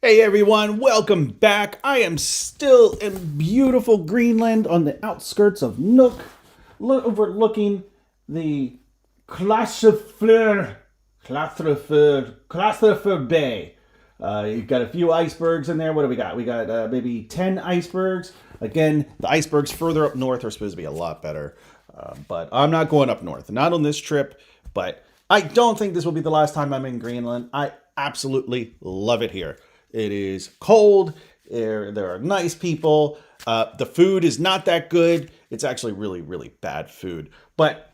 Hey everyone, welcome back. I am still in beautiful Greenland on the outskirts of Nuuk, overlooking the Clastrefleur Bay. You've got a few icebergs in there. What do we got? We got maybe 10 icebergs. Again, the icebergs further up north are supposed to be a lot better. But I'm not going up north. Not on this trip, but I don't think this will be the last time I'm in Greenland. I absolutely love it here. It is cold. There are nice people. The food is not that good. It's actually really, really bad food. But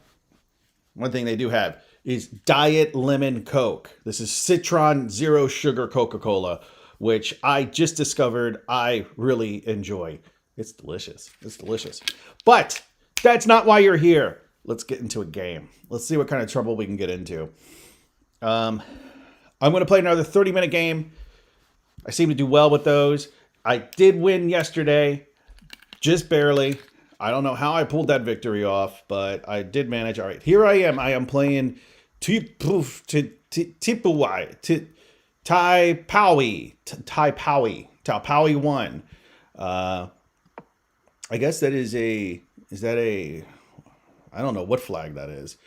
one thing they do have is Diet Lemon Coke. This is Citron Zero Sugar Coca-Cola, which I just discovered I really enjoy. It's delicious. It's delicious. But that's not why you're here. Let's get into a game. Let's see what kind of trouble we can get into. I'm going to play another 30-minute game. I seem to do well with those. I did win yesterday, just barely. I don't know how I pulled that victory off, but I did manage. All right, here I am. I am playing Taipawi. Taipawi 1. I guess that is I don't know what flag that is.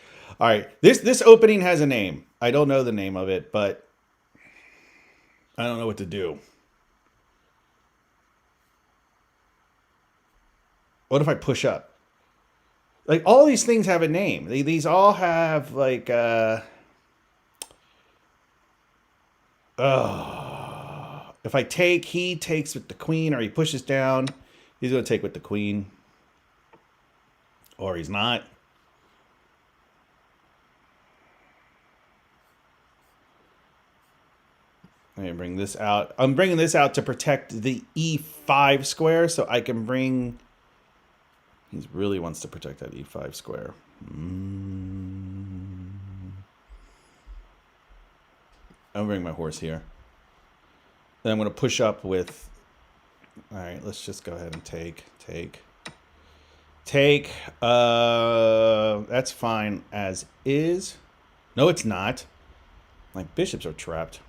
All right, this opening has a name. I don't know the name of it, but I don't know what to do. What if I push up? Like, all these things have a name. These all have, like, if I take, he takes with the queen, or he pushes down. He's going to take with the queen. Or he's not. Let me bring this out. I'm bringing this out to protect the E5 square, so I can bring... He really wants to protect that E5 square. I'll bring my horse here. Then I'm going to push up with... All right, let's just go ahead and take. That's fine as is. No, it's not. My bishops are trapped.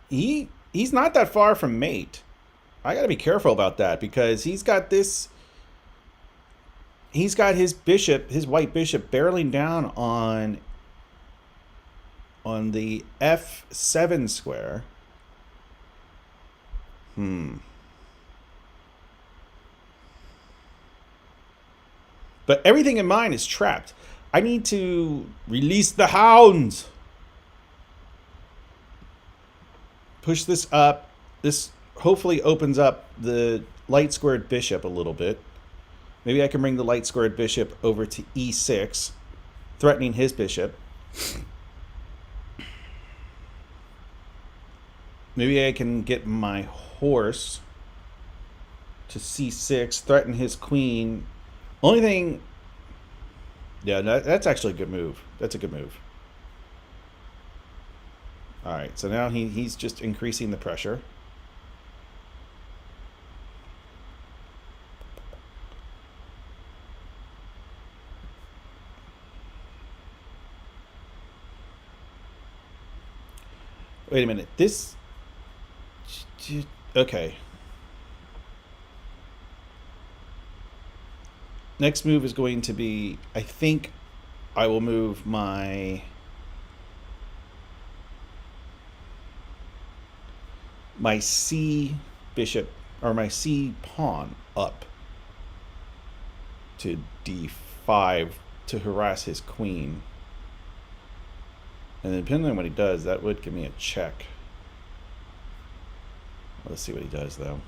He's not that far from mate. I got to be careful about that because he's got this. He's got his bishop, his white bishop, barreling down on the F7 square. But everything in mine is trapped. I need to release the hounds. Push this up. This hopefully opens up the light squared bishop a little bit. Maybe I can bring the light squared bishop over to E6, threatening his bishop. Maybe I can get my horse to C6, threaten his queen. Only thing... Yeah, that's actually a good move. That's a good move. All right, so now he's just increasing the pressure. Wait a minute. This... Okay. Next move is going to be... I think I will move my C bishop, or my C pawn up to D5 to harass his queen. And depending on what he does, that would give me a check. Let's see what he does, though.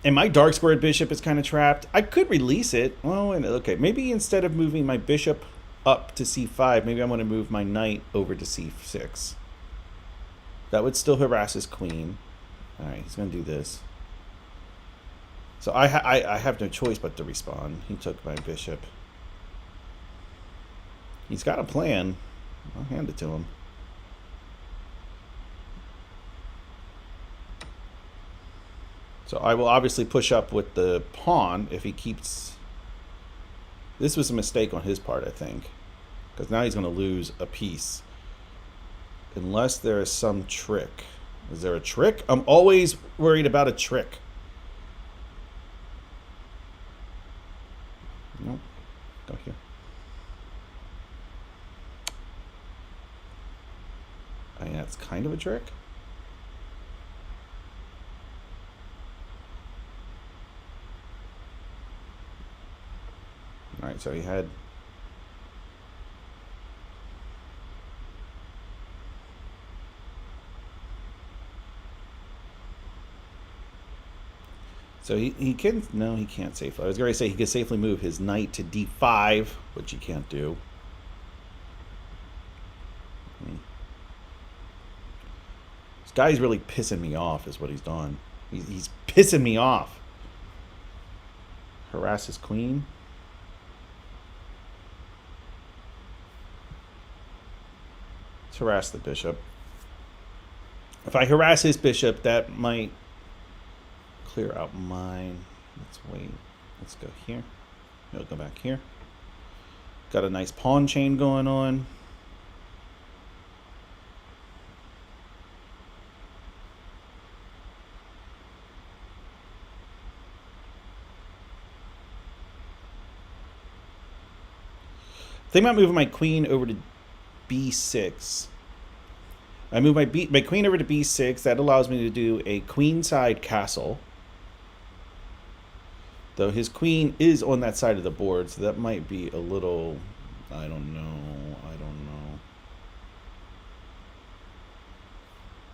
And my dark squared bishop is kind of trapped. I could release it. Well, okay, maybe instead of moving my bishop up to C5, maybe I'm going to move my knight over to C6. That would still harass his queen. All right, he's going to do this. So I have no choice but to respond. He took my bishop. He's got a plan. I'll hand it to him. So I will obviously push up with the pawn if he keeps... This was a mistake on his part, I think. Because now he's going to lose a piece. Unless there is some trick. Is there a trick? I'm always worried about a trick. Nope. Go here. I mean, that's kind of a trick. All right, so he had... So he can... No, he can't safely. I was going to say he could safely move his knight to d5, which he can't do. This guy's really pissing me off is what he's done. He's pissing me off. Harass his queen. Let's harass the bishop. If I harass his bishop, that might clear out mine. Let's wait. Let's go here. We'll go back here. Got a nice pawn chain going on. Think about moving my queen over to b6. I move my queen over to b6. That allows me to do a queenside castle. Though his queen is on that side of the board, so that might be a little... I don't know. I don't know.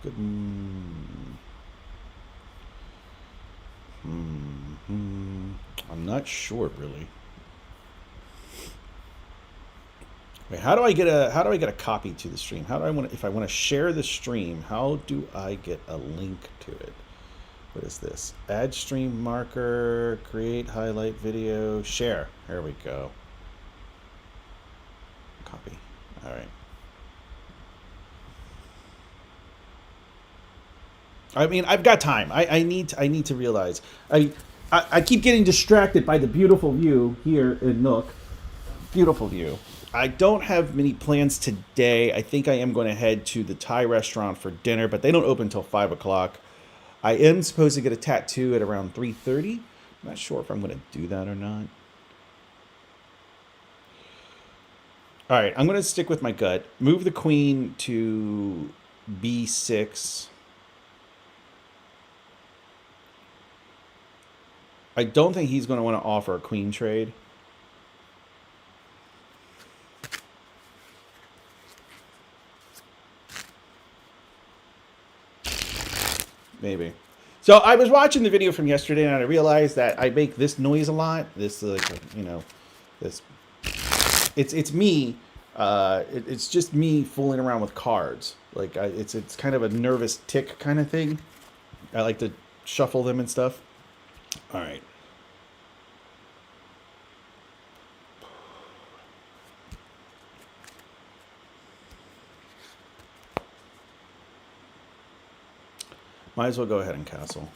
Good. I'm not sure, really. Wait, how do I get a copy to the stream? How do I want to, if I want to share the stream, how do I get a link to it? What is this? Add stream marker, create highlight video, share. There we go. Copy. All right. I mean, I've got time. I need to realize. I keep getting distracted by the beautiful view here in Nuuk. Beautiful view. I don't have many plans today. I think I am going to head to the Thai restaurant for dinner, but they don't open until 5 o'clock. I am supposed to get a tattoo at around 3:30. I'm not sure if I'm going to do that or not. All right, I'm going to stick with my gut. Move the queen to b6. I don't think he's going to want to offer a queen trade. Maybe. So I was watching the video from yesterday and I realized that I make this noise a lot. This, like, you know, this. It's me. It's just me fooling around with cards. Like it's kind of a nervous tick kind of thing. I like to shuffle them and stuff. All right. Might as well go ahead and castle.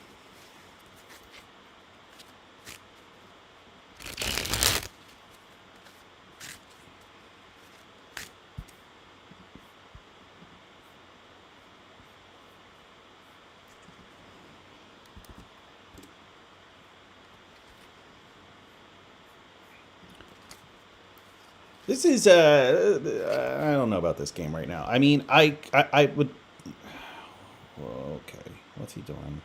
This is I don't know about this game right now. I mean, I would. Well, okay. What's he doing?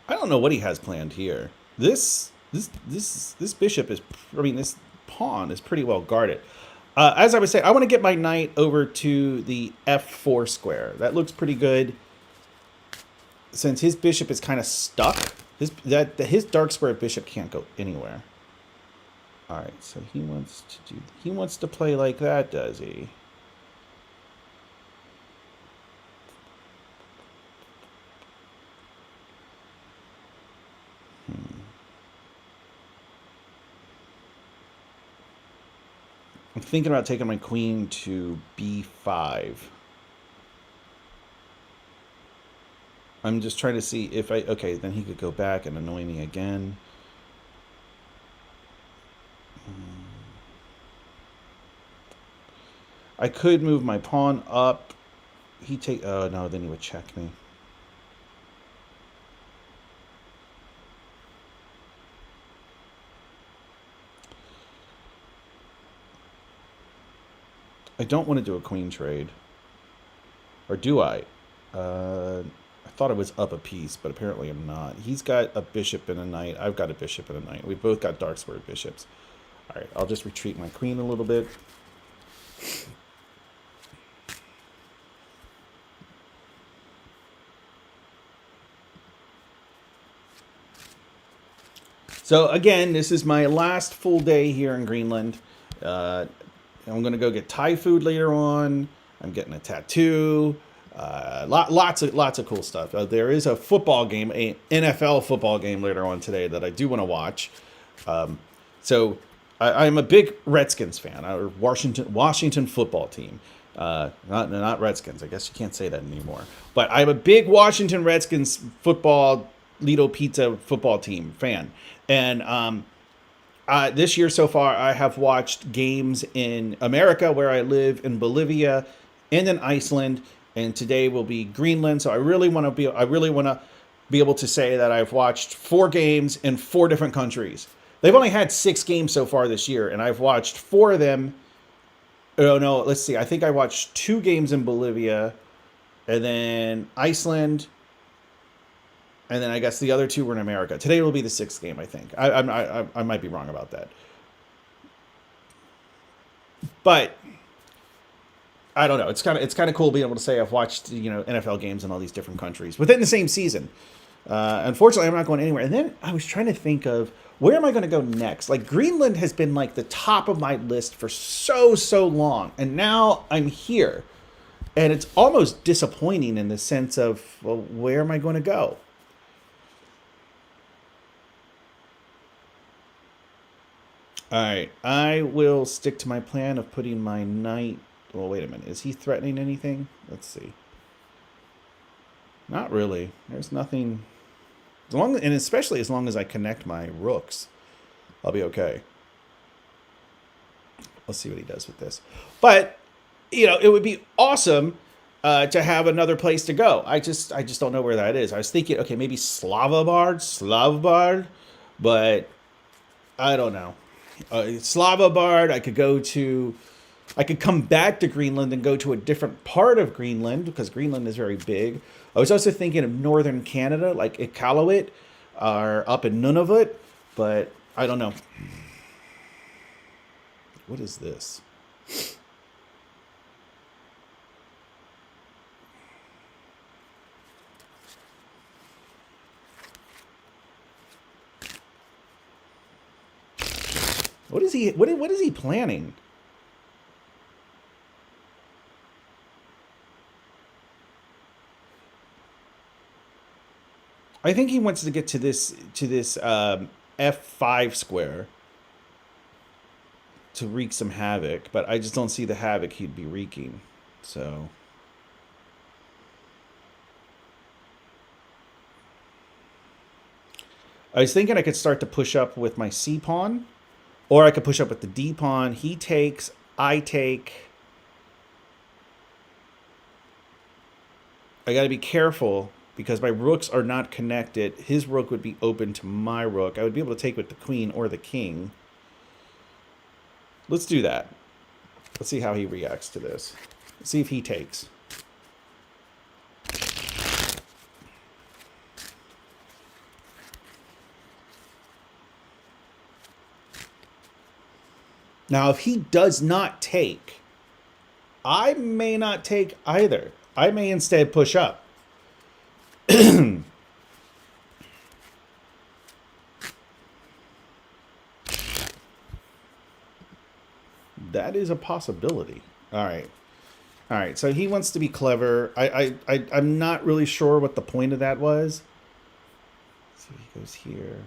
I don't know what he has planned here. This bishop is, I mean, this pawn is pretty well guarded. As I was saying, I want to get my knight over to the f4 square. That looks pretty good. Since his bishop is kind of stuck, his dark square bishop can't go anywhere. All right, so he wants to play like that, does he? I'm thinking about taking my queen to b5. I'm just trying to see if I... Okay, then he could go back and annoy me again. I could move my pawn up. He take... Oh, no, then he would check me. I don't want to do a queen trade. Or do I? I thought I was up a piece, but apparently I'm not. He's got a bishop and a knight. I've got a bishop and a knight. We've both got dark squared bishops. All right, I'll just retreat my queen a little bit. So again, this is my last full day here in Greenland. I'm going to go get Thai food later on. I'm getting a tattoo. Lots of cool stuff. There is a football game, an NFL football game later on today that I do want to watch. So I'm a big Redskins fan. Or Washington football team. Not Redskins. I guess you can't say that anymore. But I'm a big Washington Redskins football, Lido Pizza football team fan. And this year so far, I have watched games in America, where I live, in Bolivia, and in Iceland. And today will be Greenland. So I really want to be able to say that I've watched 4 games in 4 different countries. They've only had 6 games so far this year, and I've watched 4 of them. Oh no, let's see. I think I watched 2 games in Bolivia, and then Iceland, and then I guess the other 2 were in America. Today will be the 6th game, I think. I might be wrong about that, but I don't know. It's kind of cool being able to say I've watched NFL games in all these different countries within the same season. Unfortunately, I'm not going anywhere. And then I was trying to think of, where am I going to go next? Like, Greenland has been like the top of my list for so long, and now I'm here, and it's almost disappointing in the sense of, well, where am I going to go? All right, I will stick to my plan of putting my knight. Well, wait a minute. Is he threatening anything? Let's see. Not really. There's nothing. And especially as long as I connect my rooks, I'll be okay. Let's see what he does with this. But, it would be awesome to have another place to go. I just don't know where that is. I was thinking, okay, maybe Slavbard, but I don't know. Slavbard, I could come back to Greenland and go to a different part of Greenland, because Greenland is very big. I was also thinking of northern Canada, like Iqaluit, or up in Nunavut, but I don't know. What is this? What is he planning? I think he wants to get to this F5 square to wreak some havoc, but I just don't see the havoc he'd be wreaking. So I was thinking I could start to push up with my C pawn, or I could push up with the D pawn. He takes, I take. I got to be careful, because my rooks are not connected. His rook would be open to my rook. I would be able to take with the queen or the king. Let's do that. Let's see how he reacts to this. Let's see if he takes. Now, if he does not take, I may not take either. I may instead push up. That is a possibility. All right. So he wants to be clever. I'm not really sure what the point of that was. So he goes here.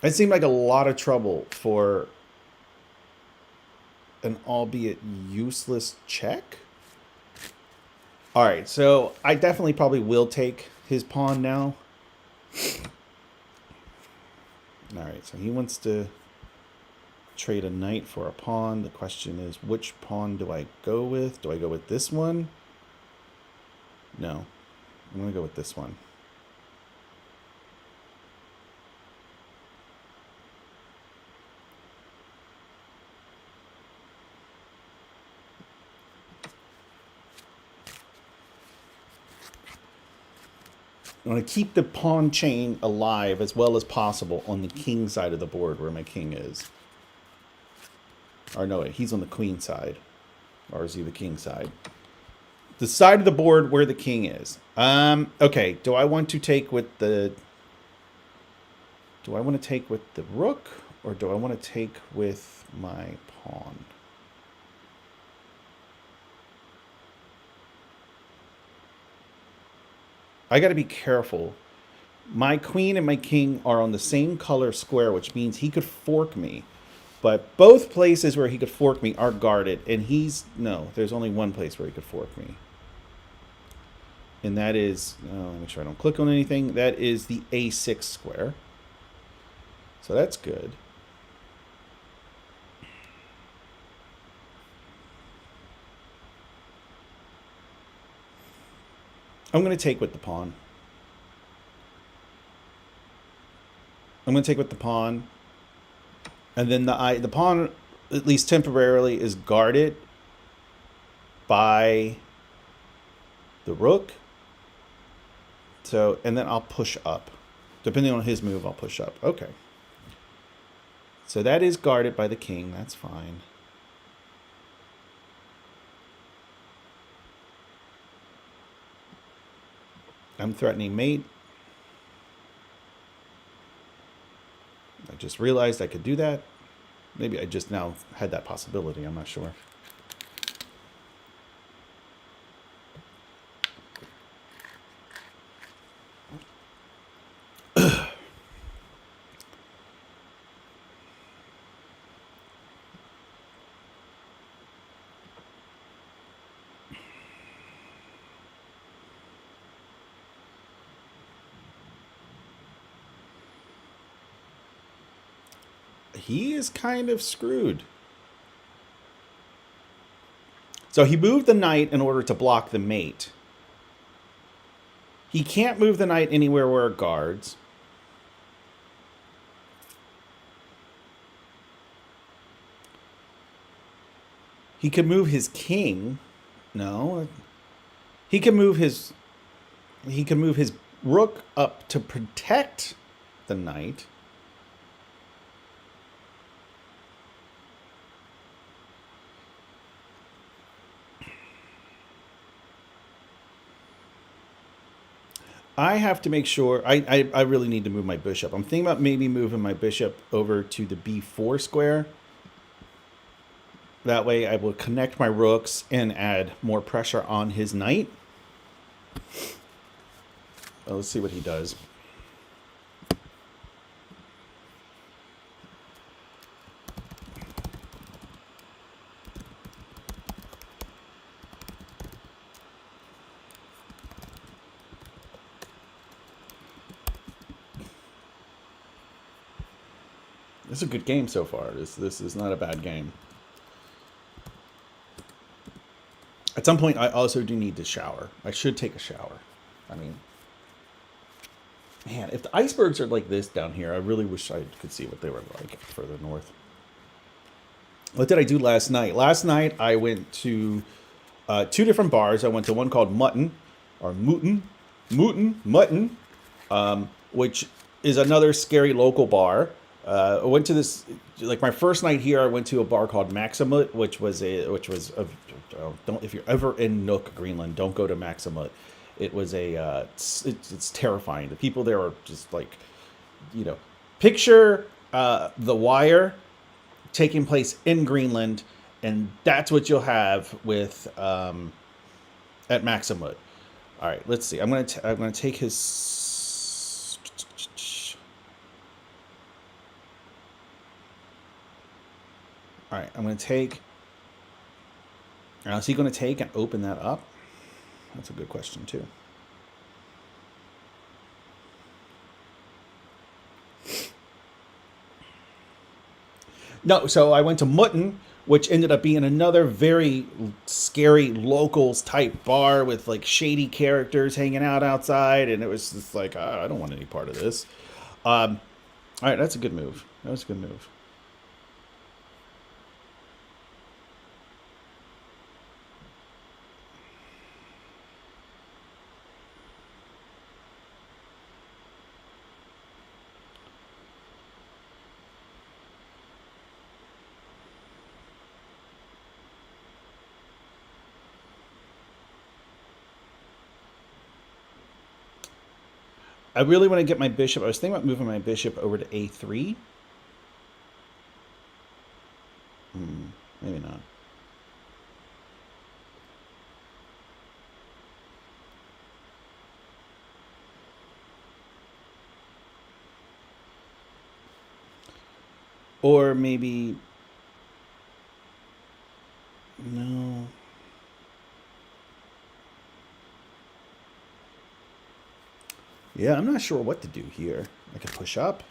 It seemed like a lot of trouble for an albeit useless check. All right, so I definitely probably will take his pawn now. All right, so he wants to trade a knight for a pawn. The question is, which pawn do I go with? Do I go with this one? No, I'm going to go with this one. I want to keep the pawn chain alive as well as possible on the king side of the board where my king is. Or no, wait, he's on the queen side. Or is he the king side? The side of the board where the king is. Okay, do I want to take with the... Do I want to take with the rook? Or do I want to take with my pawn? I got to be careful. My queen and my king are on the same color square, which means he could fork me. But both places where he could fork me are guarded. And he's... No, there's only one place where he could fork me. And that is... let me make sure I don't click on anything. That is the A6 square. So that's good. I'm going to take with the pawn. I'm going to take with the pawn. And then the pawn, at least temporarily, is guarded by the rook. So, and then I'll push up. Depending on his move, I'll push up. Okay. So that is guarded by the king. That's fine. I'm threatening mate. I just realized I could do that. Maybe I just now had that possibility. I'm not sure. He is kind of screwed. So he moved the knight in order to block the mate. He can't move the knight anywhere where it guards. He could move his king. No. He can move his rook up to protect the knight. I have to make sure... I really need to move my bishop. I'm thinking about maybe moving my bishop over to the b4 square. That way I will connect my rooks and add more pressure on his knight. Well, let's see what he does. This is a good game so far. This is not a bad game. At some point, I also do need to shower. I should take a shower. I mean, man, if the icebergs are like this down here, I really wish I could see what they were like further north. What did I do last night? Last night, I went to 2 different bars. I went to one called Mutton, or Mutton, which is another scary local bar. I went to this, like my first night here, I went to a bar called Maximut, which was don't, if you're ever in Nuuk, Greenland, don't go to Maximut. It was it's terrifying. The people there are just like, picture The Wire taking place in Greenland, and that's what you'll have with at Maximut. All right, let's see. I'm gonna take his. All right, I'm going to take Now, is he going to take and open that up? That's a good question, too. No, so I went to Mutton, which ended up being another very scary locals type bar with like shady characters hanging out outside, and it was just like, I don't want any part of this. All right, that's a good move. That was a good move. I really want to get my bishop. I was thinking about moving my bishop over to a3. Maybe not. Or maybe... No. Yeah, I'm not sure what to do here. I could push up.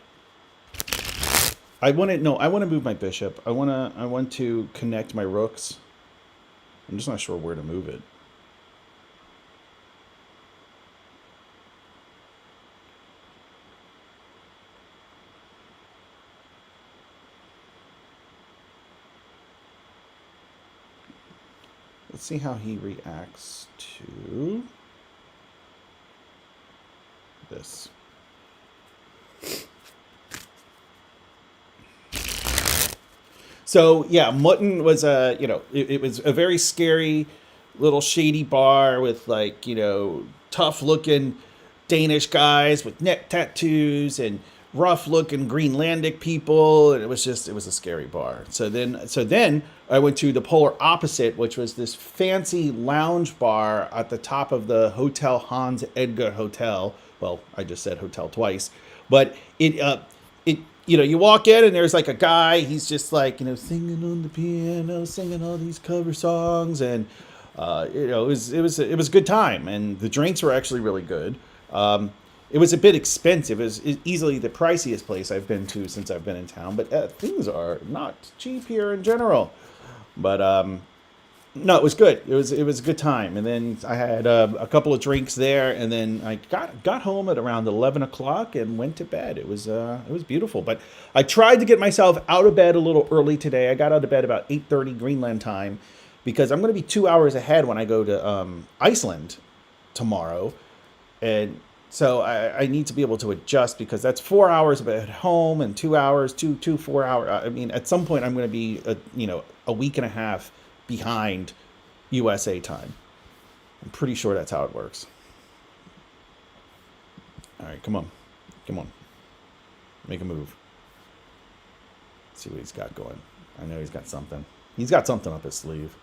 I want to move my bishop. I want to connect my rooks. I'm just not sure where to move it. Let's see how he reacts to this. So yeah, Mutton was it was a very scary little shady bar with like, tough looking Danish guys with neck tattoos and rough looking Greenlandic people, and it was a scary bar. So then I went to the polar opposite, which was this fancy lounge bar at the top of the Hotel Hans Edgar Hotel. Well, I just said hotel twice, but you walk in and there's like a guy. He's just like, singing on the piano, singing all these cover songs, and it was a good time, and the drinks were actually really good. It was a bit expensive. It was easily the priciest place I've been to since I've been in town, but things are not cheap here in general. But no, it was good. It was a good time, and then I had a couple of drinks there, and then I got home at around 11 o'clock and went to bed. It was beautiful, but I tried to get myself out of bed a little early today. I got out of bed about 8:30 Greenland time because I'm going to be 2 hours ahead when I go to Iceland tomorrow, and so I need to be able to adjust because that's 4 hours at home and 2 hours, 4 hour. I mean, at some point I'm going to be a week and a half behind USA time. I'm pretty sure that's how it works. All right, come on, make a move. Let's see what he's got going. I know he's got something. He's got something up his sleeve.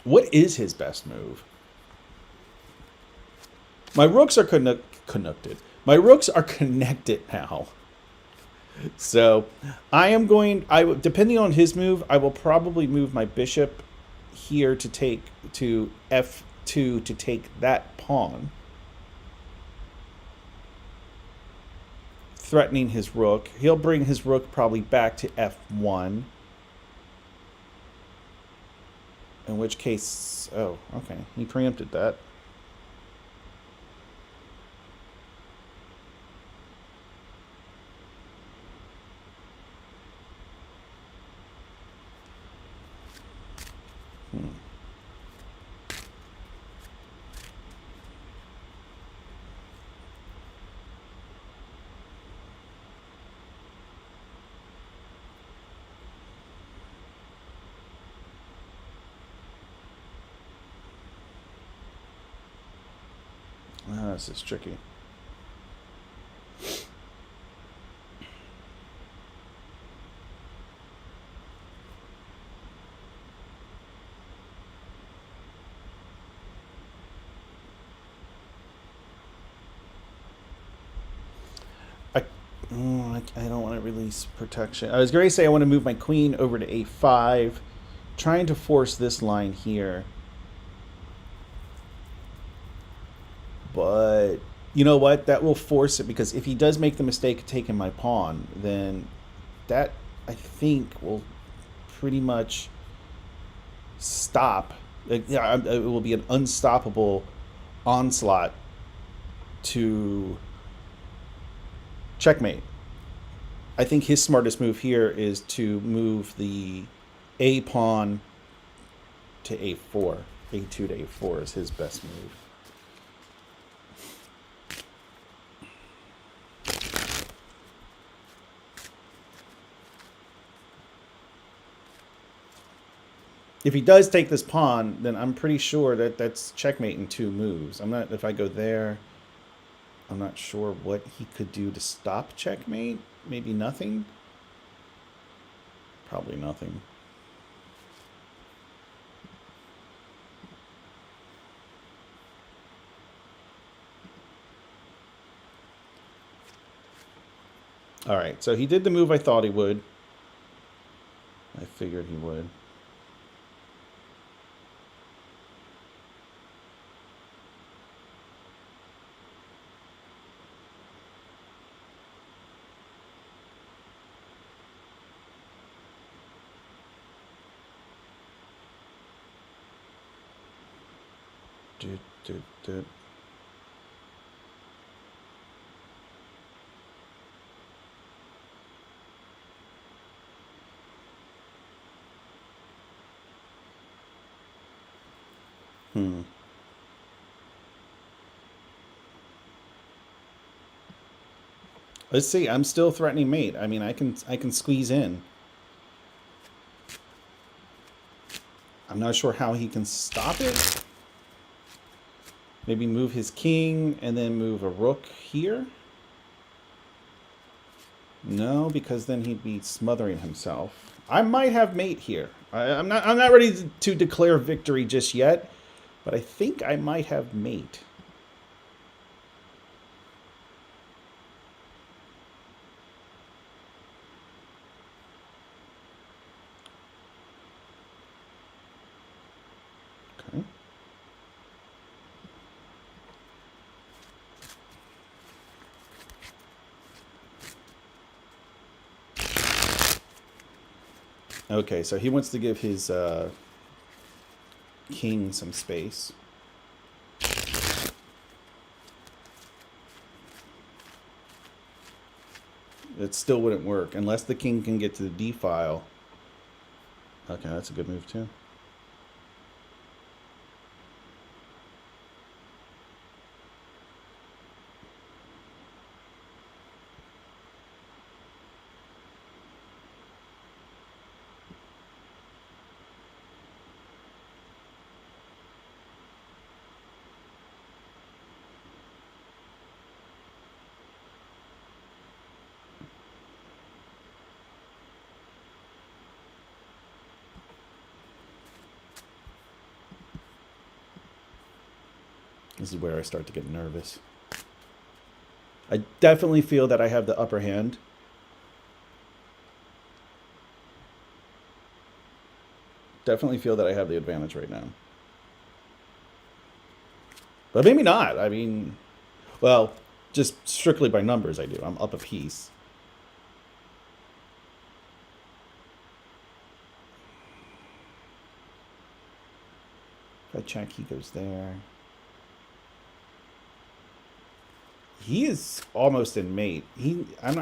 What is his best move? My rooks are connected. My rooks are connected now. So depending on his move, I will probably move my bishop here to f2 to take that pawn, threatening his rook. He'll bring his rook probably back to f1. In which case, oh, okay, he preempted that. This is tricky. I don't want to release protection. I was going to say I want to move my queen over to a5, trying to force this line here. But you know what? That will force it, because if he does make the mistake of taking my pawn, then that, I think, will pretty much stop. It will be an unstoppable onslaught to checkmate. I think his smartest move here is to move the A pawn to A4. A2 to A4 is his best move. If he does take this pawn, then I'm pretty sure that that's checkmate in 2 moves. I'm not, if I go there, I'm not sure what he could do to stop checkmate. Maybe nothing? Probably nothing. All right, so he did the move I thought he would. I figured he would. Let's see. I'm still threatening mate. I mean, I can squeeze in. I'm not sure how he can stop it. Maybe move his king and then move a rook here. No, because then he'd be smothering himself. I might have mate here. I'm not ready to declare victory just yet, but I think I might have mate. Okay. Okay, so he wants to give his king some space. It still wouldn't work unless the king can get to the d file. Okay, that's a good move too. This is where I start to get nervous. I definitely feel that I have the upper hand. Definitely feel that I have the advantage right now. But maybe not. I mean, well, just strictly by numbers I do. I'm up a piece. If I check, he goes there. He is almost in mate. I'm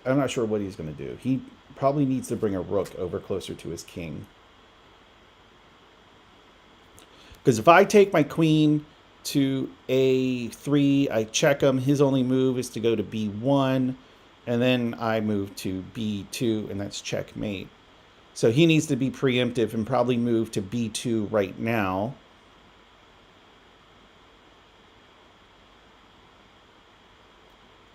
not sure what he's going to do. He probably needs to bring a rook over closer to his king. Because if I take my queen to a3, I check him. His only move is to go to b1, and then I move to b2, and that's checkmate. So he needs to be preemptive and probably move to b2 right now.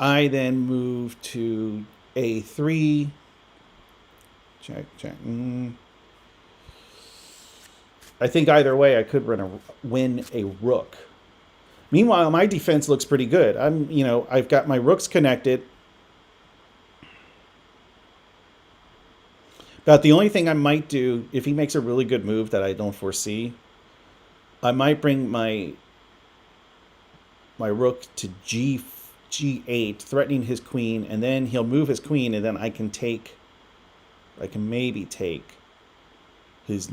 I then move to a3. Check, check. I think either way I could win a rook. Meanwhile, my defense looks pretty good. I've got my rooks connected. But the only thing I might do, if he makes a really good move that I don't foresee, I might bring my rook to G8, threatening his queen, and then he'll move his queen, and then I can maybe take his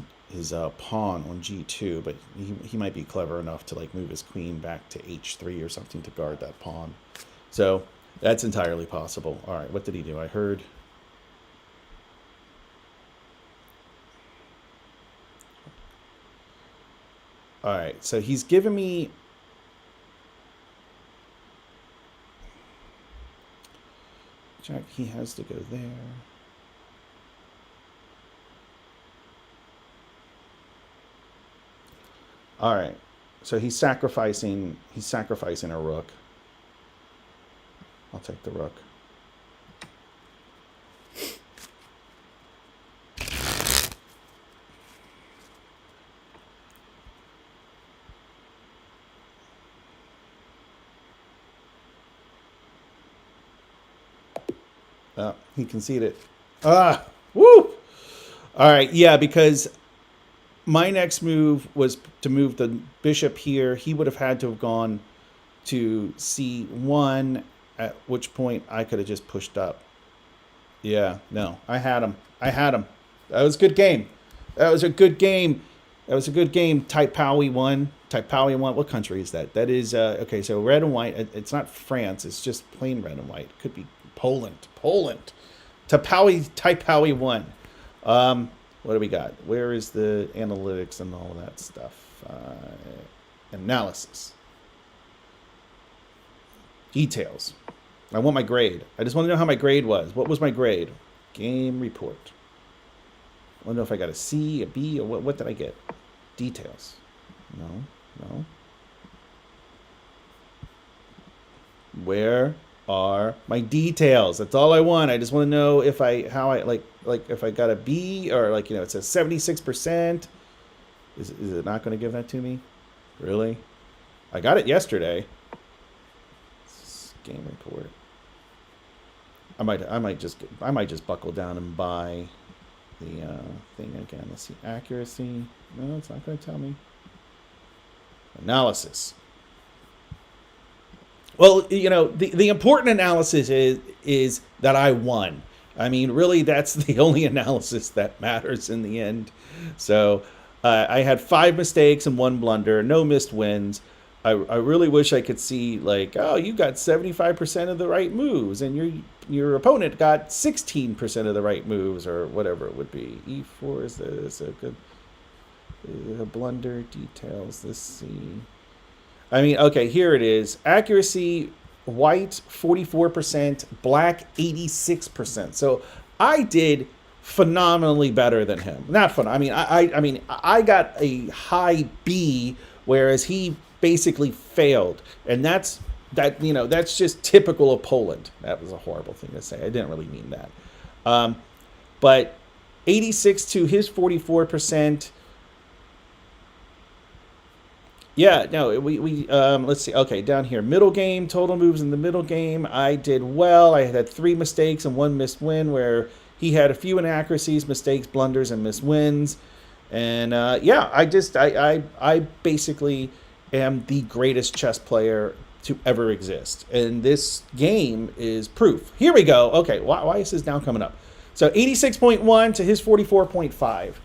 pawn on G2, but he might be clever enough to like move his queen back to H3 or something to guard that pawn. So that's entirely possible. All right, what did he do? I heard. All right, so he's given me. Jack, he has to go there. All right, so he's sacrificing a rook. I'll take the rook. Oh, he conceded. Ah, woo! All right, yeah, because my next move was to move the bishop here. He would have had to have gone to C1, at which point I could have just pushed up. Yeah, no, I had him. That was a good game. Type Powie won. What country is that? That is, okay, so red and white. It's not France. It's just plain red and white. It could be Poland. Type Powie won. What do we got? Where is the analytics and all that stuff? Analysis. Details. I want my grade. I just want to know how my grade was. What was my grade? Game report. I want to know if I got a C, a B, or what did I get? Details. No. Where are my details? That's all I want. I just want to know if if I got a B, or like, it says 76%. Is it not going to give that to me? Really? I got it yesterday. Game report. I might just buckle down and buy the thing again. Let's see, accuracy. No, it's not going to tell me. Analysis. Well, the important analysis is that I won. I mean, really, that's the only analysis that matters in the end. So I had 5 mistakes and 1 blunder, no missed wins. I really wish I could see, like, oh, you got 75% of the right moves, and your opponent got 16% of the right moves, or whatever it would be. E4 is this a good blunder details? Let's see. I mean, okay, here it is. Accuracy, white 44%, black 86%. So I did phenomenally better than him. Not fun. I mean, I got a high B, whereas he basically failed, and that's just typical of Poland. That was a horrible thing to say. I didn't really mean that. But 86 to his 44%. Yeah, no, we let's see. Okay, down here, middle game, total moves in the middle game. I did well. I had 3 mistakes and 1 missed win, where he had a few inaccuracies, mistakes, blunders, and missed wins. And yeah, I basically am the greatest chess player to ever exist. And this game is proof. Here we go. Okay, why is this now coming up? So 86.1 to his 44.5.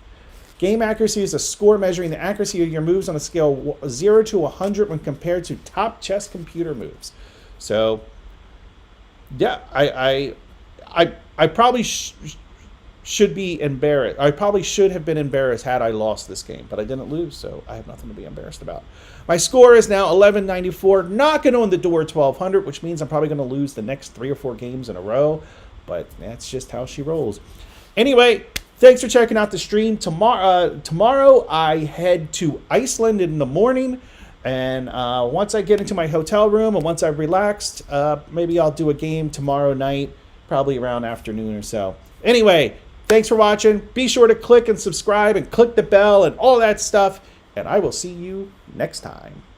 Game accuracy is a score measuring the accuracy of your moves on a scale 0 to 100 when compared to top chess computer moves. So, yeah, I probably should be embarrassed. I probably should have been embarrassed had I lost this game, but I didn't lose, so I have nothing to be embarrassed about. My score is now 1194, knocking on the door 1200, which means I'm probably going to lose the next 3 or 4 games in a row, but that's just how she rolls. Anyway, thanks for checking out the stream. Tomorrow I head to Iceland in the morning, and once I get into my hotel room and once I've relaxed, maybe I'll do a game tomorrow night, probably around afternoon or so. Anyway, thanks for watching. Be sure to click and subscribe and click the bell and all that stuff, and I will see you next time.